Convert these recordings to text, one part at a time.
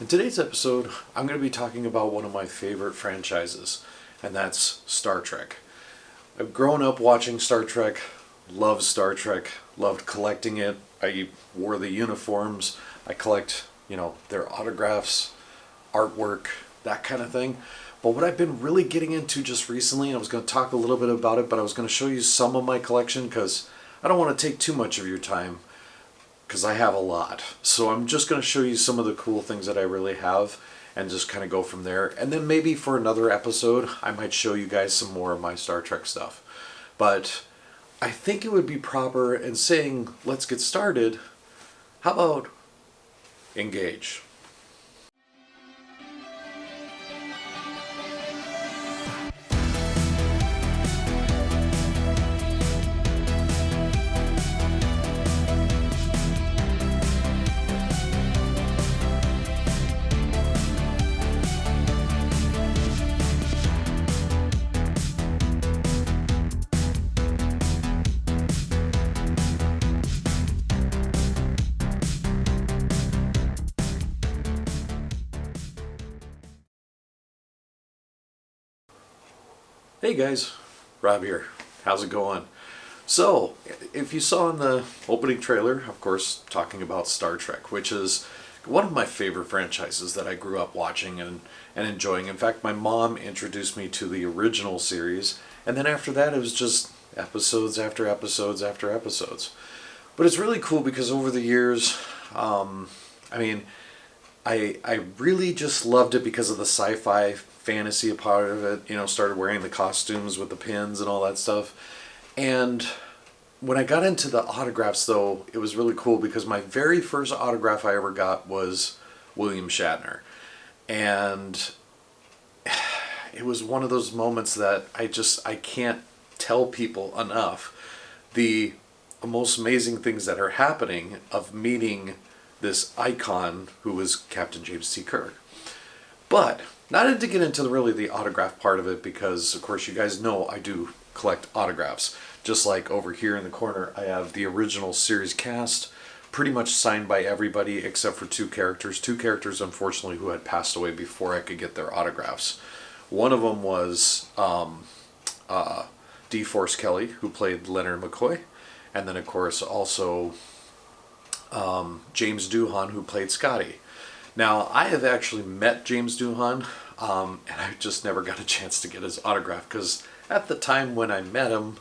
In today's episode, I'm going to be talking about one of my favorite franchises, and that's Star Trek. I've grown up watching Star Trek, loved Star Trek, loved collecting it. I wore the uniforms, I collect, their autographs, artwork, that kind of thing. But what I've been really getting into just recently, and I was going to talk a little bit about it, but I was going to show you some of my collection because I don't want to take too much of your time because I have a lot. So I'm just going to show you some of the cool things that I really have and just kind of go from there. And then maybe for another episode, I might show you guys some more of my Star Trek stuff. But I think it would be proper in saying, let's get started. How about engage? Hey guys, Rob here. How's it going? So, if you saw in the opening trailer, of course, talking about Star Trek, which is one of my favorite franchises that I grew up watching and enjoying. In fact, my mom introduced me to the original series, and then after that it was just episodes after episodes after episodes. But it's really cool because over the years, I really just loved it because of the sci-fi fantasy part of it, started wearing the costumes with the pins and all that stuff. And when I got into the autographs though, it was really cool because my very first autograph I ever got was William Shatner. And it was one of those moments that I can't tell people enough the most amazing things that are happening of meeting this icon who was Captain James T. Kirk. But not to get into really the autograph part of it because, of course, you guys know I do collect autographs. Just like over here in the corner, I have the original series cast, pretty much signed by everybody except for two characters. Two characters, unfortunately, who had passed away before I could get their autographs. One of them was D. Force Kelly, who played Leonard McCoy. And then, of course, also James Doohan, who played Scotty. Now, I have actually met James Doohan, and I just never got a chance to get his autograph because at the time when I met him,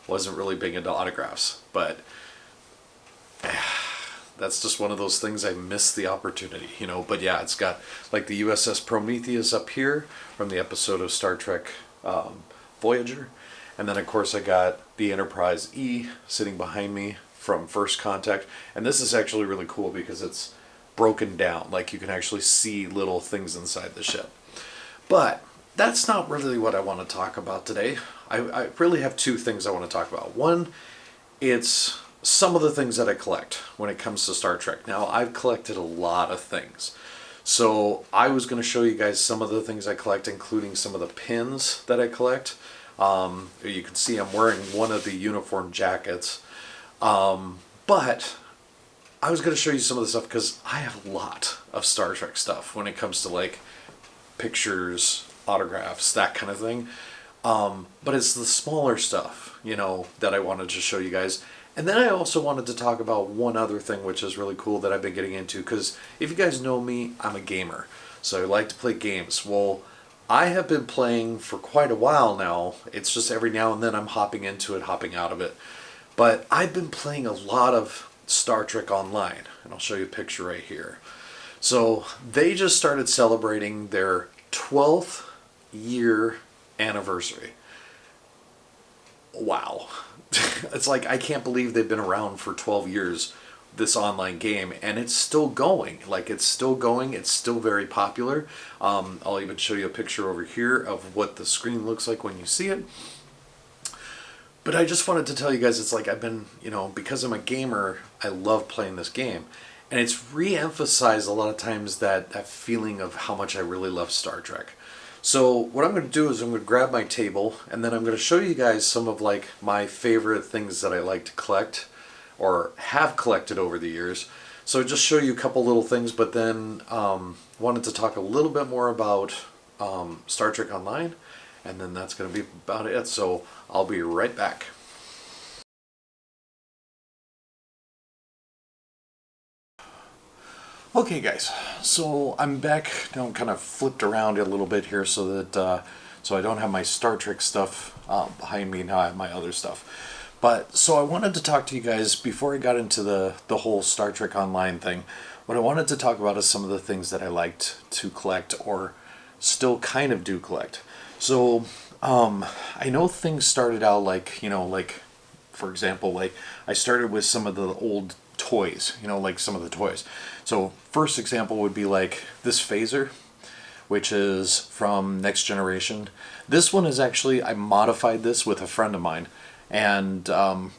wasn't really big into autographs. But that's just one of those things. I missed the opportunity, But yeah, it's got like the USS Prometheus up here from the episode of Star Trek Voyager. And then, of course, I got the Enterprise E sitting behind me from First Contact. And this is actually really cool because it's broken down. Like you can actually see little things inside the ship. But that's not really what I want to talk about today. I really have two things I want to talk about. One, it's some of the things that I collect when it comes to Star Trek. Now, I've collected a lot of things. So I was going to show you guys some of the things I collect, including some of the pins that I collect. You can see I'm wearing one of the uniform jackets. But I was going to show you some of the stuff because I have a lot of Star Trek stuff when it comes to like pictures, autographs, that kind of thing. But it's the smaller stuff, that I wanted to show you guys. And then I also wanted to talk about one other thing which is really cool that I've been getting into because if you guys know me, I'm a gamer. So I like to play games. Well, I have been playing for quite a while now. It's just every now and then I'm hopping into it, hopping out of it. But I've been playing a lot of Star Trek Online, and I'll show you a picture right here. So they just started celebrating their 12th year anniversary. Wow. It's like I can't believe they've been around for 12 years, this online game, and it's still going. Like it's still going, it's still very popular. I'll even show you a picture over here of what the screen looks like when you see it. But I just wanted to tell you guys, it's like I've been, because I'm a gamer, I love playing this game. And it's re-emphasized a lot of times that feeling of how much I really love Star Trek. So what I'm going to do is I'm going to grab my table and then I'm going to show you guys some of like my favorite things that I like to collect or have collected over the years. So just show you a couple little things, but then wanted to talk a little bit more about Star Trek Online, and then that's going to be about it. So I'll be right back. Okay guys, so I'm back now. Kind of flipped around a little bit here so that so I don't have my Star Trek stuff behind me. Now I have my other stuff. But so I wanted to talk to you guys before I got into the whole Star Trek Online thing. What I wanted to talk about is some of the things that I liked to collect, or still kind of do collect. So I know things started out like, like for example, like I started with some of the old toys, like some of the toys. So first example would be like this phaser, which is from Next Generation. This one is actually, I modified this with a friend of mine, and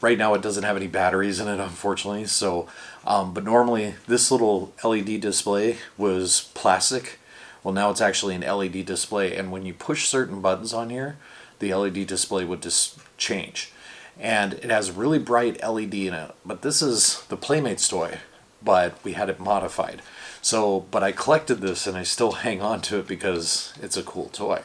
right now it doesn't have any batteries in it, unfortunately. So, but normally this little LED display was plastic. Well, now it's actually an LED display, and when you push certain buttons on here, the LED display would just change. And it has a really bright LED in it, but this is the Playmates toy, but we had it modified. So, but I collected this and I still hang on to it because it's a cool toy.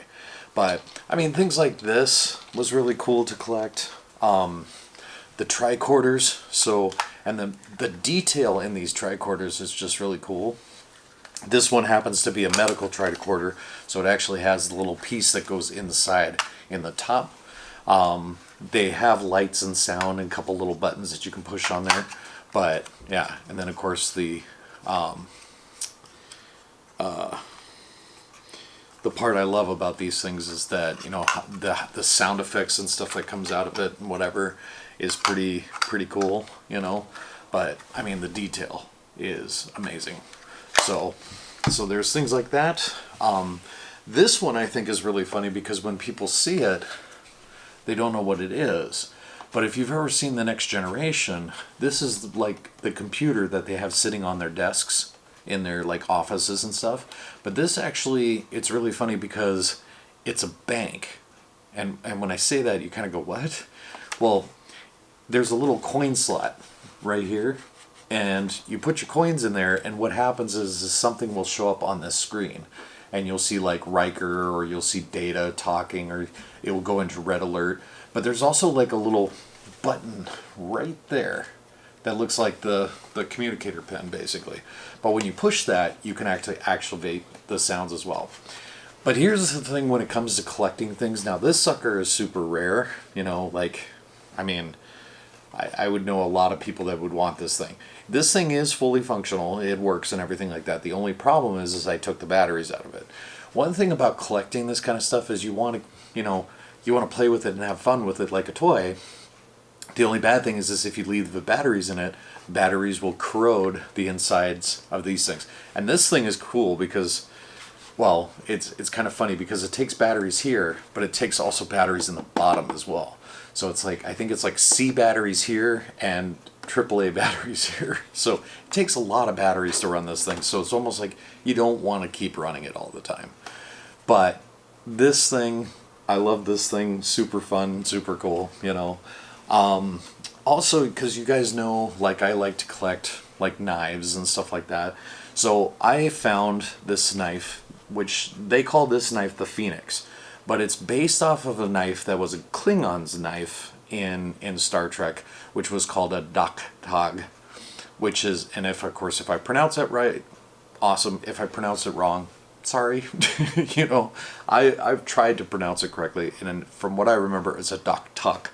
But I mean, things like this was really cool to collect. The tricorders, so, and the detail in these tricorders is just really cool. This one happens to be a medical tricorder, so it actually has the little piece that goes inside in the top. They have lights and sound and a couple little buttons that you can push on there. But yeah, and then of course the part I love about these things is that, the sound effects and stuff that comes out of it and whatever is pretty cool, But I mean, the detail is amazing. So there's things like that. This one I think is really funny because when people see it, they don't know what it is. But if you've ever seen The Next Generation, this is like the computer that they have sitting on their desks in their like offices and stuff. But this actually, it's really funny because it's a bank. And when I say that, you kind of go, what? Well, there's a little coin slot right here, and you put your coins in there, and what happens is something will show up on this screen. And you'll see like Riker, or you'll see Data talking, or it will go into red alert. But there's also like a little button right there that looks like the communicator pin, basically. But when you push that, you can actually activate the sounds as well. But here's the thing when it comes to collecting things. Now this sucker is super rare, I mean, I would know a lot of people that would want this thing. This thing is fully functional, it works and everything like that. The only problem is I took the batteries out of it. One thing about collecting this kind of stuff is you want to play with it and have fun with it like a toy. The only bad thing is if you leave the batteries in it, batteries will corrode the insides of these things. And this thing is cool because, well, it's kind of funny because it takes batteries here, but it takes also batteries in the bottom as well. So it's like, I think it's like C batteries here and AAA batteries here. So it takes a lot of batteries to run this thing. So it's almost like you don't want to keep running it all the time. But this thing, I love this thing, super fun, super cool, Also, because you guys know, like I like to collect like knives and stuff like that. So I found this knife, which they call this knife the Phoenix. But it's based off of a knife that was a Klingon's knife in Star Trek, which was called a Daktag, which is, and if I pronounce it right, awesome. If I pronounce it wrong, sorry. I've tried to pronounce it correctly, and from what I remember, it's a Daktag.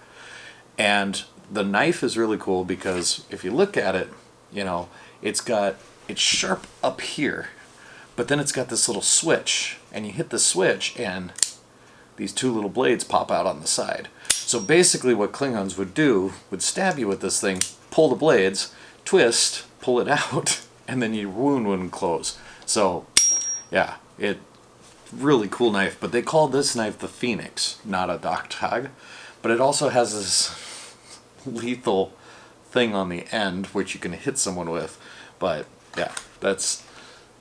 And the knife is really cool because if you look at it, it's sharp up here, but then it's got this little switch, and you hit the switch, and these two little blades pop out on the side. So basically what Klingons would do would stab you with this thing, pull the blades, twist, pull it out, and then your wound wouldn't close. So yeah, really cool knife. But they call this knife the Phoenix, not a Daktag. But it also has this lethal thing on the end which you can hit someone with. But yeah, that's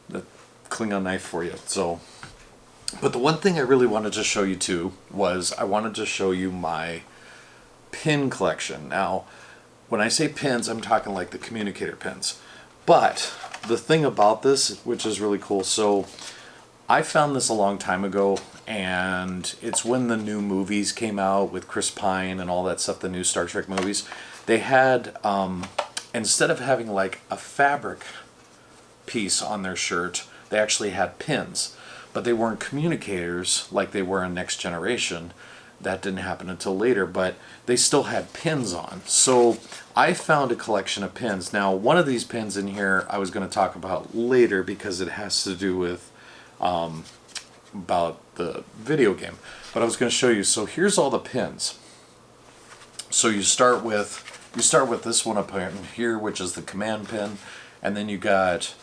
the Klingon knife for you. So, but the one thing I really wanted to show you too was I wanted to show you my pin collection. Now, when I say pins, I'm talking like the communicator pins. But the thing about this, which is really cool, so I found this a long time ago, and it's when the new movies came out with Chris Pine and all that stuff, the new Star Trek movies. They had, instead of having like a fabric piece on their shirt, they actually had pins. But they weren't communicators like they were in Next Generation. That didn't happen until later, but they still had pins on. So I found a collection of pins. Now, one of these pins in here I was going to talk about later because it has to do with about the video game. But I was going to show you. So here's all the pins. So you start with this one up here, which is the command pin, and then you got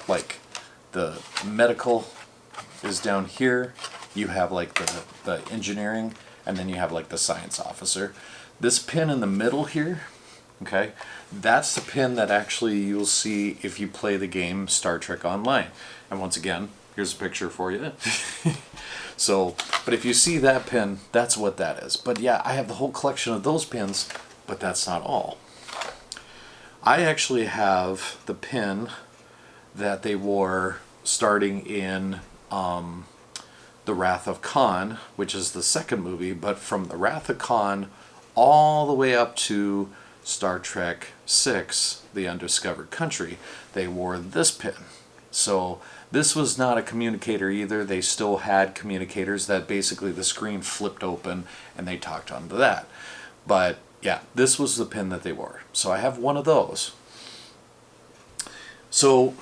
like the medical is down here. You have like the engineering, and then you have like the science officer. This pin in the middle here, okay, that's the pin that actually you'll see if you play the game Star Trek Online. And once again, here's a picture for you. So, but if you see that pin, that's what that is. But yeah, I have the whole collection of those pins, but that's not all. I actually have the pin that they wore starting in The Wrath of Khan, which is the second movie, but from The Wrath of Khan all the way up to Star Trek VI, The Undiscovered Country, they wore this pin. So this was not a communicator either. They still had communicators that basically the screen flipped open and they talked onto that. But yeah, this was the pin that they wore. So I have one of those. So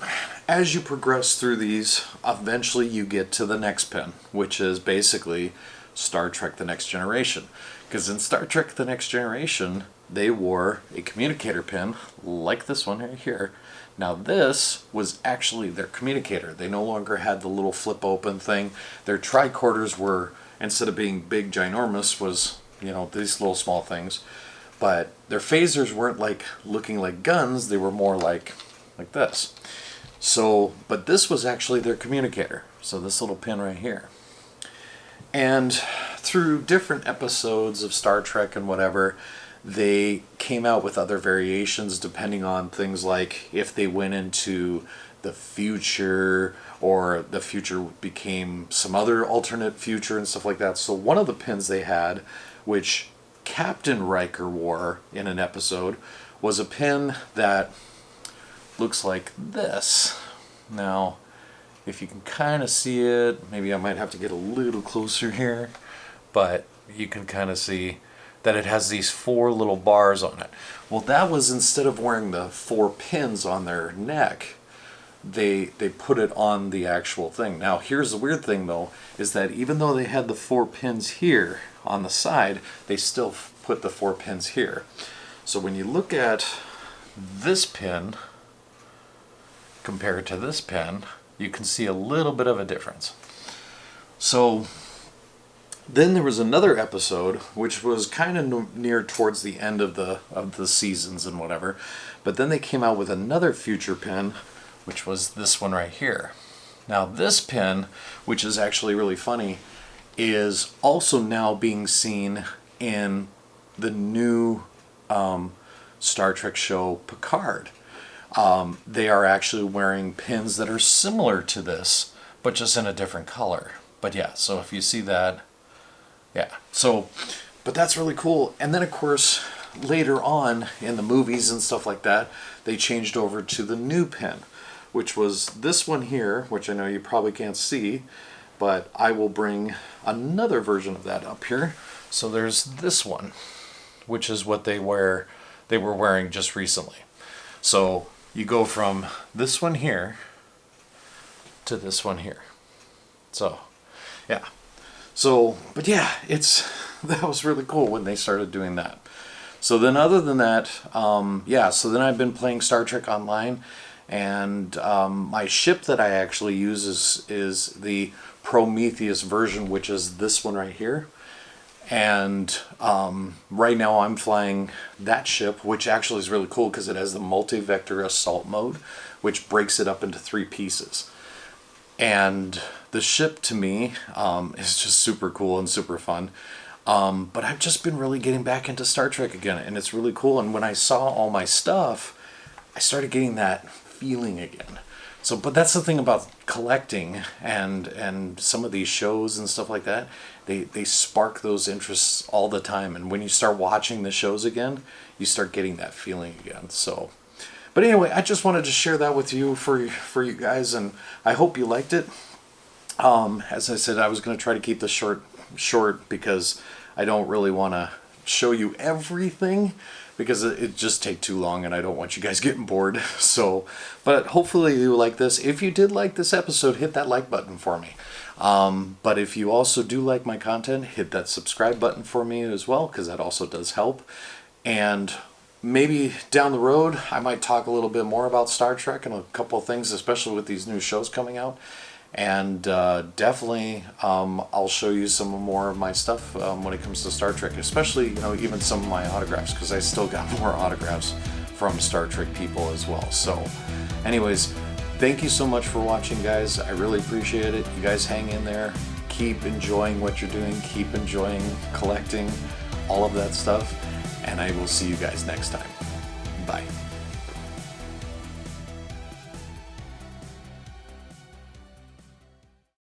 as you progress through these, eventually you get to the next pin, which is basically Star Trek The Next Generation. Because in Star Trek The Next Generation, they wore a communicator pin like this one right here. Now this was actually their communicator. They no longer had the little flip open thing. Their tricorders were, instead of being big ginormous, was, you know, these little small things. But their phasers weren't like looking like guns. They were more like this. So, but this was actually their communicator. So this little pin right here. And through different episodes of Star Trek and whatever, they came out with other variations depending on things like if they went into the future or the future became some other alternate future and stuff like that. So one of the pins they had, which Captain Riker wore in an episode, was a pin that looks like this. Now, if you can kind of see it, maybe I might have to get a little closer here, but you can kind of see that it has these 4 little bars on it. Well, that was, instead of wearing the 4 pins on their neck, they put it on the actual thing. Now, here's the weird thing though, is that even though they had the 4 pins here on the side, they still put the 4 pins here. So when you look at this pin compared to this pin, you can see a little bit of a difference. So then there was another episode which was kind of near towards the end of the seasons and whatever, but then they came out with another future pin, which was this one right here. Now this pin, which is actually really funny, is also now being seen in the new Star Trek show Picard. They are actually wearing pins that are similar to this, but just in a different color. But yeah, so if you see that, yeah. So, but that's really cool. And then of course, later on in the movies and stuff like that, they changed over to the new pin, which was this one here, which I know you probably can't see, but I will bring another version of that up here. So there's this one, which is what they were wearing just recently. So you go from this one here to this one here. So, yeah. So, but yeah, that was really cool when they started doing that. So then other than that, yeah, so then I've been playing Star Trek Online, and my ship that I actually use is the Prometheus version, which is this one right here. And right now I'm flying that ship, which actually is really cool because it has the multi-vector assault mode, which breaks it up into 3 pieces. And the ship to me is just super cool and super fun. But I've just been really getting back into Star Trek again, and it's really cool. And when I saw all my stuff, I started getting that feeling again. So, but that's the thing about collecting and some of these shows and stuff like that. They spark those interests all the time, and when you start watching the shows again, you start getting that feeling again. So, but anyway, I just wanted to share that with you for you guys, and I hope you liked it. As I said, I was going to try to keep this short because I don't really want to show you everything because it just take too long and I don't want you guys getting bored. So, but hopefully you like this. If you did like this episode, hit that like button for me. But if you also do like my content, hit that subscribe button for me as well, because that also does help. And maybe down the road, I might talk a little bit more about Star Trek and a couple of things, especially with these new shows coming out. And definitely I'll show you some more of my stuff when it comes to Star Trek, especially, even some of my autographs, because I still got more autographs from Star Trek people as well. So anyways, thank you so much for watching, guys. I really appreciate it. You guys hang in there. Keep enjoying what you're doing. Keep enjoying collecting, all of that stuff. And I will see you guys next time. Bye.